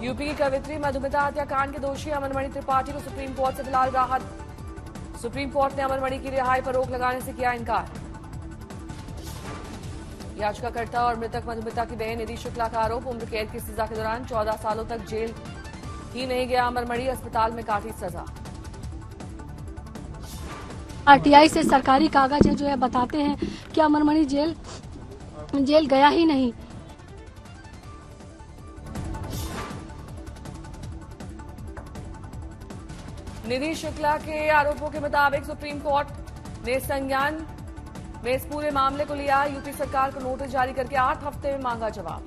UP की कवित्री मधुमिता हत्याकांड के दोषी अमरमणि त्रिपाठी को सुप्रीम कोर्ट से फिलहाल राहत। सुप्रीम कोर्ट ने अमरमणि की रिहाई पर रोक लगाने से किया इनकार। याचिकाकर्ता और मृतक मधुमिता की बहन निधि शुक्ला का आरोप, उम्र कैद की सजा के दौरान 14 सालों तक जेल ही नहीं गया अमरमणि, अस्पताल में काटी सजा। आरटीआई से सरकारी कागज जो है बताते हैं कि अमरमणि जेल गया ही नहीं। निधि शुक्ला के आरोपों के मुताबिक सुप्रीम कोर्ट ने संज्ञान में इस पूरे मामले को लिया। यूपी सरकार को नोटिस जारी करके 8 हफ्ते में मांगा जवाब।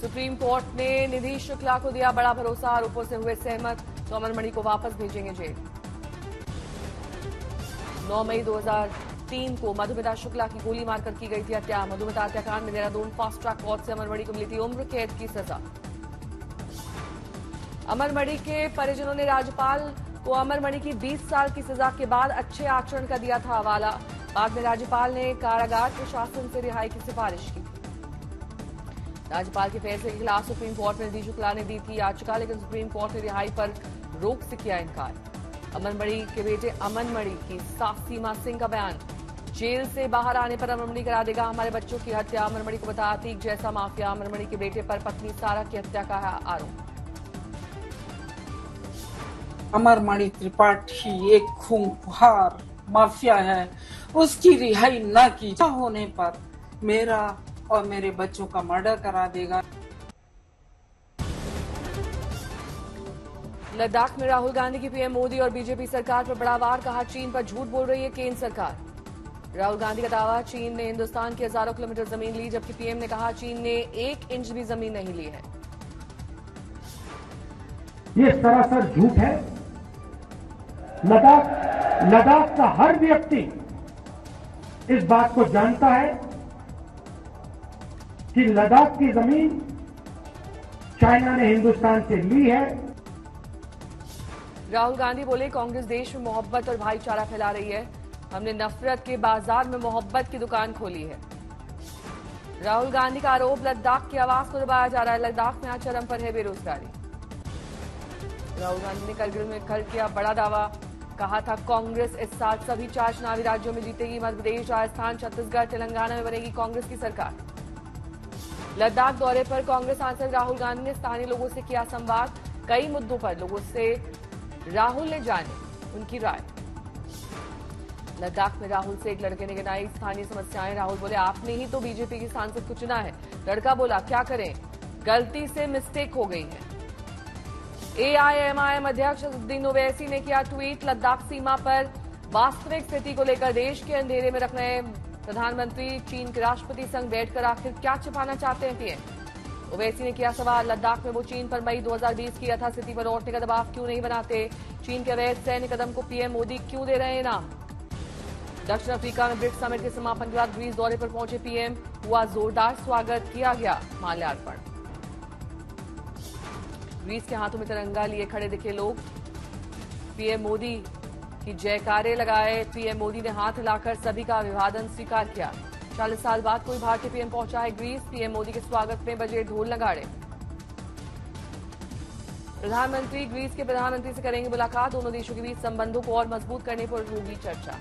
सुप्रीम कोर्ट ने निधि शुक्ला को दिया बड़ा भरोसा, आरोपों से हुए सहमत तो अमरमणि को वापस भेजेंगे जेल। 9 मई 2003 को मधुमिता शुक्ला की गोली मारकर की गई थी हत्या। मधुमिता हत्याकांड में देहरादून फास्ट ट्रैक कोर्ट से अमरमणि को मिली थी उम्र कैद की सजा। अमरमणि के परिजनों ने राज्यपाल को अमरमणि की 20 साल की सजा के बाद अच्छे आचरण का दिया था हवाला। बाद में राज्यपाल ने कारागार प्रशासन से रिहाई की सिफारिश की। राज्यपाल के फैसले के खिलाफ सुप्रीम कोर्ट में निधि शुक्ला ने दी थी याचिका, लेकिन सुप्रीम कोर्ट ने रिहाई पर रोक से किया इनकार। अमरमणि के बेटे अमनमणि की सास सीमा सिंह का बयान, जेल से बाहर आने पर अमरमणि करा देगा हमारे बच्चों की हत्या। अमरमणि को बताया अतीक जैसा माफिया। अमरमणि के बेटे पर पत्नी सारा की हत्या का है आरोप। अमरमणि त्रिपाठी एक खूंखार माफिया है, उसकी रिहाई न की होने पर मेरा और मेरे बच्चों का मर्डर करा देगा। लद्दाख में राहुल गांधी की पीएम मोदी और बीजेपी सरकार पर बड़ा वार, कहा चीन पर झूठ बोल रही है केंद्र सरकार। राहुल गांधी का दावा, चीन ने हिंदुस्तान की हजारों किलोमीटर जमीन ली, जबकि पीएम ने कहा चीन ने 1 इंच भी जमीन नहीं ली है। ये सरासर झूठ है। लद्दाख का हर व्यक्ति इस बात को जानता है कि लद्दाख की जमीन चाइना ने हिंदुस्तान से ली है। राहुल गांधी बोले कांग्रेस देश में मोहब्बत और भाईचारा फैला रही है, हमने नफरत के बाजार में मोहब्बत की दुकान खोली है। राहुल गांधी का आरोप, लद्दाख की आवाज को दबाया जा रहा है, लद्दाख में आज चरम पर है बेरोजगारी। राहुल गांधी ने करगिल में कल किया बड़ा दावा, कहा था कांग्रेस इस साल सभी 4 चुनावी राज्यों में जीतेगी, मध्य प्रदेश, राजस्थान, छत्तीसगढ़, तेलंगाना में बनेगी कांग्रेस की सरकार। लद्दाख दौरे पर कांग्रेस सांसद राहुल गांधी ने स्थानीय लोगों से किया संवाद, कई मुद्दों पर लोगों से राहुल ने जाने उनकी राय। लद्दाख में राहुल से एक लड़के ने गिनाई स्थानीय समस्याएं। राहुल बोले आपने ही तो बीजेपी के सांसद को चुना है। लड़का बोला क्या करें, गलती से मिस्टेक हो गई है। एआईएमआईएम अध्यक्ष असदुद्दीन ओवैसी ने किया ट्वीट, लद्दाख सीमा पर वास्तविक स्थिति को लेकर देश के अंधेरे में रख रहे प्रधानमंत्री, चीन के राष्ट्रपति संग बैठकर आखिर क्या छिपाना चाहते हैं पीएम। ओवैसी ने किया सवाल, लद्दाख में वो चीन पर मई 2020 की यथास्थिति पर लौटने का दबाव क्यों नहीं बनाते, चीन के अवैध सैन्य कदम को पीएम मोदी क्यों दे रहे हैं नाम। दक्षिण अफ्रीका में ब्रिक्स समिट के समापन के बाद ग्रीस दौरे पर पहुंचे पीएम, हुआ जोरदार स्वागत, किया गया माल्यार्पण। ग्रीस के हाथों में तिरंगा लिए खड़े दिखे लोग, पीएम मोदी की जयकारे लगाए। पीएम मोदी ने हाथ हिलाकर सभी का अभिवादन स्वीकार किया। 40 साल बाद कोई भारतीय पीएम पहुंचा है ग्रीस, पीएम मोदी के स्वागत में बजे ढोल नगाड़े। प्रधानमंत्री ग्रीस के प्रधानमंत्री से करेंगे मुलाकात, दोनों देशों के बीच संबंधों को और मजबूत करने पर होगी चर्चा।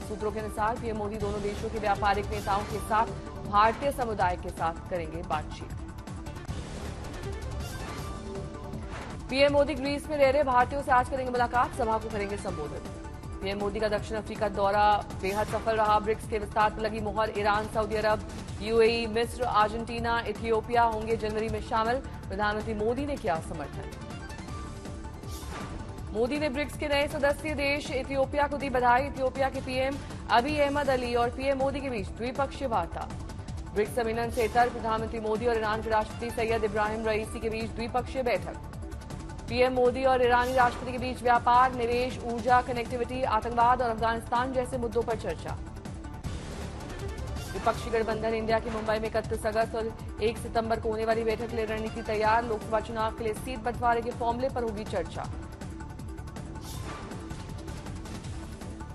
सूत्रों के अनुसार पीएम मोदी दोनों देशों के व्यापारिक नेताओं के साथ भारतीय समुदाय के साथ करेंगे बातचीत। पीएम मोदी ग्रीस में रह रहे भारतीयों से आज करेंगे मुलाकात, सभा को करेंगे संबोधित। पीएम मोदी का दक्षिण अफ्रीका दौरा बेहद सफल रहा, ब्रिक्स के विस्तार पर लगी मुहर। ईरान, सऊदी अरब, यूएई, मिस्र, अर्जेंटीना, इथियोपिया होंगे जनवरी में शामिल, प्रधानमंत्री मोदी ने किया समर्थन। मोदी ने ब्रिक्स के नए सदस्य देश इथियोपिया को दी बधाई। इथियोपिया के पीएम अबी अहमद अली और पीएम मोदी के बीच द्विपक्षीय वार्ता। ब्रिक्स सम्मेलन से इतर प्रधानमंत्री मोदी और ईरान के राष्ट्रपति सैयद इब्राहिम रईसी के बीच द्विपक्षीय बैठक। पीएम मोदी और ईरानी राष्ट्रपति के बीच व्यापार, निवेश, ऊर्जा, कनेक्टिविटी, आतंकवाद और अफगानिस्तान जैसे मुद्दों पर चर्चा। विपक्षी गठबंधन इंडिया की मुंबई में 31 अगस्त और 1 सितंबर को होने वाली बैठक के लिए रणनीति तैयार। लोकसभा चुनाव के लिए सीट बंटवारे के फॉर्मूले पर होगी चर्चा।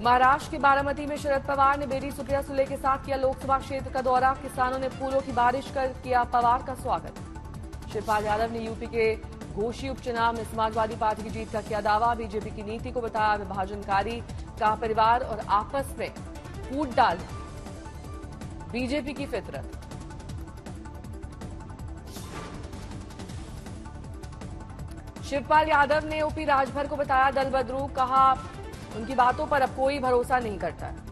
महाराष्ट्र के बारामती में शरद पवार ने बेटी सुप्रिया सुले के साथ किया लोकसभा क्षेत्र का दौरा। किसानों ने फूलों की बारिश कर किया पवार का स्वागत। शिवपाल यादव ने यूपी के घोषी उपचुनाव में समाजवादी पार्टी की जीत का किया दावा। बीजेपी की नीति को बताया विभाजनकारी, कहा परिवार और आपस में फूट डालना बीजेपी की फितरत। शिवपाल यादव ने ओपी राजभर को बताया दल बदरू, कहा उनकी बातों पर अब कोई भरोसा नहीं करता है।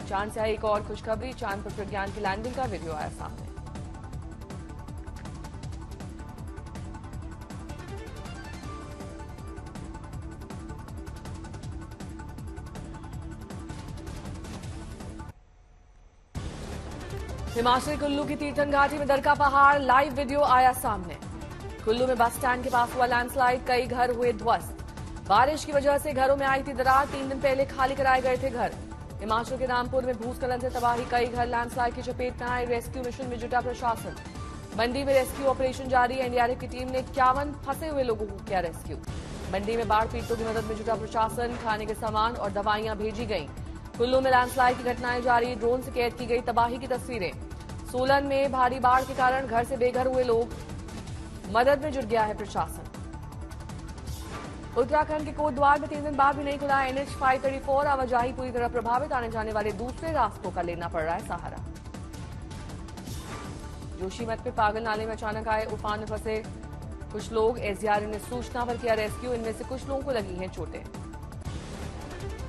चांद से आई एक और खुशखबरी, चांद पर प्रज्ञान की लैंडिंग का वीडियो आया सामने। हिमाचल कुल्लू की तीर्थन घाटी में दरका पहाड़, लाइव वीडियो आया सामने। कुल्लू में बस स्टैंड के पास हुआ लैंडस्लाइड, कई घर हुए ध्वस्त। बारिश की वजह से घरों में आई थी दरार, 3 दिन पहले खाली कराए गए थे घर। हिमाचल के रामपुर में भूस्खलन से तबाही, कई घर लैंडस्लाइड की चपेट में आए। रेस्क्यू मिशन में जुटा प्रशासन। मंडी में रेस्क्यू ऑपरेशन जारी, एनडीआरएफ की टीम ने 51 फंसे हुए लोगों को किया रेस्क्यू। मंडी में बाढ़ पीड़ितों की मदद में जुटा प्रशासन, खाने के सामान और दवाइयां भेजी गईं। कुल्लू में लैंडस्लाइड की घटनाएं जारी, ड्रोन से कैद की गई तबाही की तस्वीरें। सोलन में भारी बाढ़ के कारण घर से बेघर हुए लोग, मदद में जुट गया है प्रशासन। उत्तराखंड के कोटद्वार में 3 दिन बाद भी नहीं खुला NH 534, आवाजाही पूरी तरह प्रभावित, आने जाने वाले दूसरे रास्तों का लेना पड़ रहा है सहारा। जोशीमठ में पागल नाले में अचानक आए उफान में फंसे कुछ लोग, एसडीआरएफ ने सूचना पर किया रेस्क्यू, इनमें से कुछ लोगों को लगी हैं चोटें।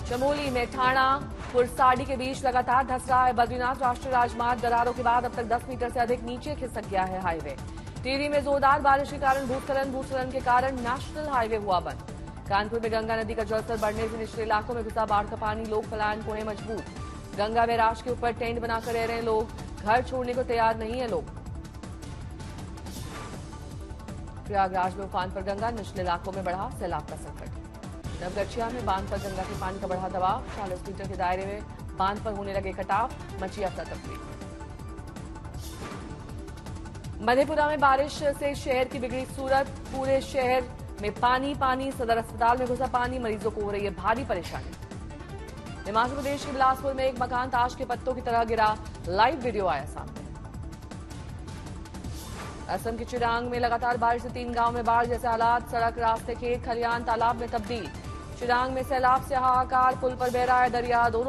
चमोली में ठाणा पुरसाडी के बीच लगातार धंस रहा है बद्रीनाथ राष्ट्रीय राजमार्ग, दरारों के बाद अब तक 10 मीटर से अधिक नीचे खिसक गया है हाईवे। टिहरी में जोरदार बारिश के कारण भूस्खलन के कारण नेशनल हाईवे हुआ बंद। कानपुर में गंगा नदी का जलस्तर बढ़ने से निचले इलाकों में घुसा बाढ़ का पानी, लोग पलायन को है मजबूर। गंगा बैराज के ऊपर टेंट बनाकर रह रहे हैं लोग, घर छोड़ने को तैयार नहीं है लोग। प्रयागराज में उफान पर गंगा, निचले इलाकों में बढ़ा सैलाब का संकट। नवगछिया में बांध पर गंगा के पानी का बढ़ा दबाव, 40 मीटर के दायरे में बांध पर होने लगे कटाव, मची अफरा-तफरी। मधेपुरा में बारिश से शहर की बिगड़ी सूरत, पूरे शहर में पानी, सदर अस्पताल में घुसा पानी, मरीजों को हो रही है भारी परेशानी। हिमाचल प्रदेश के बिलासपुर में एक मकान ताश के पत्तों की तरह गिरा, लाइव वीडियो आया सामने। असम के चिरांग में लगातार बारिश से 3 गांव में बाढ़ जैसे हालात, सड़क, रास्ते, खेत, खलियान तालाब में तब्दील। चिरांग में सैलाब से हाहाकार, पुल पर बह रहा है दरिया, दोनों